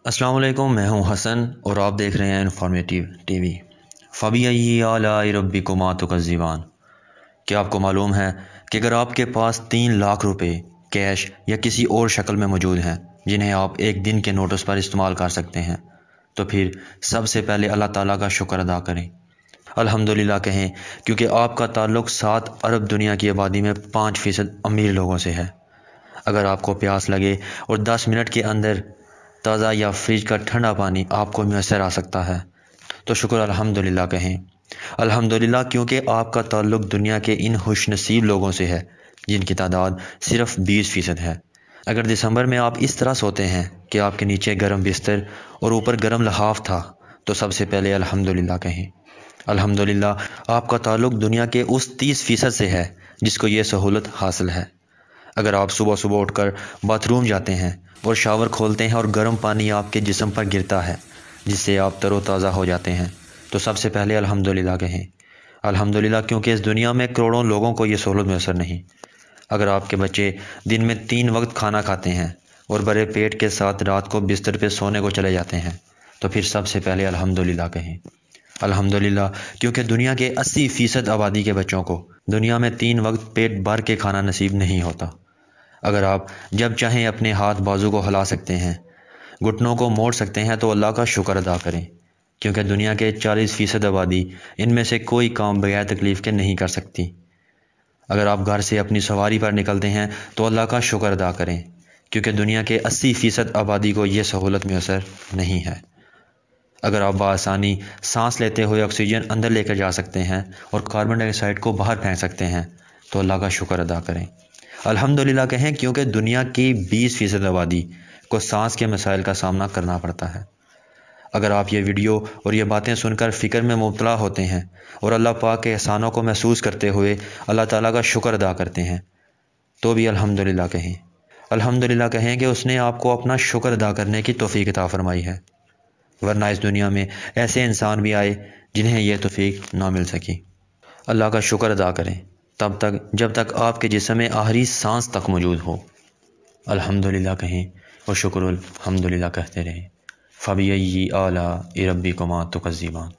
السلام علیکم، میں ہوں حسن اور آپ دیکھ رہے ہیں انفارمیٹیو ٹی وی۔ فَبِأَيِّ آلَاءِ رَبِّكُمَا تُكَذِّبَانِ۔ کیا آپ کو معلوم ہے کہ اگر آپ کے پاس 3 لاکھ روپے کیش یا کسی اور شکل میں موجود ہیں جنہیں آپ ایک دن کے نوٹس پر استعمال کر سکتے ہیں تو پھر سب سے پہلے اللہ تعالیٰ کا شکر ادا کریں، الحمدللہ کہیں، کیونکہ آپ کا تعلق 7 ارب دنیا کی آبادی میں 5% امیر لوگوں سے ہے۔ اگر آپ کو پیاس لگے اور 10 منٹ کے اندر تازہ یا فریج کا ٹھنڈا پانی آپ کو میسر آ سکتا ہے تو شکر الحمدللہ کہیں، الحمدللہ، کیونکہ آپ کا تعلق دنیا کے ان خوش نصیب لوگوں سے ہے جن کی تعداد صرف 20% ہے۔ اگر دسمبر میں آپ اس طرح سوتے ہیں کہ آپ کے نیچے گرم بستر اور اوپر گرم لحاف تھا تو سب سے پہلے الحمدللہ کہیں، الحمدللہ، آپ کا تعلق دنیا کے اس 30% سے ہے جس کو یہ سہولت حاصل ہے۔ اگر آپ صبح صبح اٹھ کر باتھ روم جاتے ہیں اور شاور کھولتے ہیں اور گرم پانی آپ کے جسم پر گرتا ہے جس سے آپ تر و تازہ ہو جاتے ہیں تو سب سے پہلے الحمدللہ کہیں، الحمدللہ، کیونکہ اس دنیا میں کروڑوں لوگوں کو یہ سہولت میسر نہیں۔ اگر آپ کے بچے دن میں 3 وقت کھانا کھاتے ہیں اور بڑے پیٹ کے ساتھ رات کو بستر پہ سونے کو چلے جاتے ہیں تو پھر سب سے پہلے الحمدللہ کہیں، الحمدللہ، کیونکہ دنیا کے 80% آبادی کے بچوں کو دنیا میں 3 وقت پیٹ بھر کے کھانا نصیب نہیں ہوتا۔ اگر آپ جب چاہیں اپنے ہاتھ بازو کو ہلا سکتے ہیں، گھٹنوں کو موڑ سکتے ہیں تو اللہ کا شکر ادا کریں، کیونکہ دنیا کے 40% آبادی ان میں سے کوئی کام بغیر تکلیف کے نہیں کر سکتی۔ اگر آپ گھر سے اپنی سواری پر نکلتے ہیں تو اللہ کا شکر ادا کریں، کیونکہ دنیا کے 80% آبادی کو یہ سہولت میسر نہیں ہے۔ اگر آپ بآسانی سانس لیتے ہوئے آکسیجن اندر لے کر جا سکتے ہیں اور کاربن ڈائی آکسائڈ کو باہر پھینک سکتے ہیں تو اللہ کا شکر ادا کریں، الحمدللہ کہیں، کیونکہ دنیا کی 20% آبادی کو سانس کے مسائل کا سامنا کرنا پڑتا ہے۔ اگر آپ یہ ویڈیو اور یہ باتیں سن کر فکر میں مبتلا ہوتے ہیں اور اللہ پاک کے احسانوں کو محسوس کرتے ہوئے اللہ تعالیٰ کا شکر ادا کرتے ہیں تو بھی الحمدللہ کہیں، الحمدللہ کہیں کہ اس نے آپ کو اپنا شکر ادا کرنے کی توفیق عطا فرمائی ہے، ورنہ اس دنیا میں ایسے انسان بھی آئے جنہیں یہ توفیق نہ مل سکی۔ اللہ کا شکر ادا کریں تب تک جب تک آپ کے جسم میں آخری سانس تک موجود ہو، الحمدللہ کہیں اور شکر الحمدللہ کہتے رہیں۔ فَبِأَيِّ آلَاءِ رَبِّكُمَا تُكَذِّبَانِ۔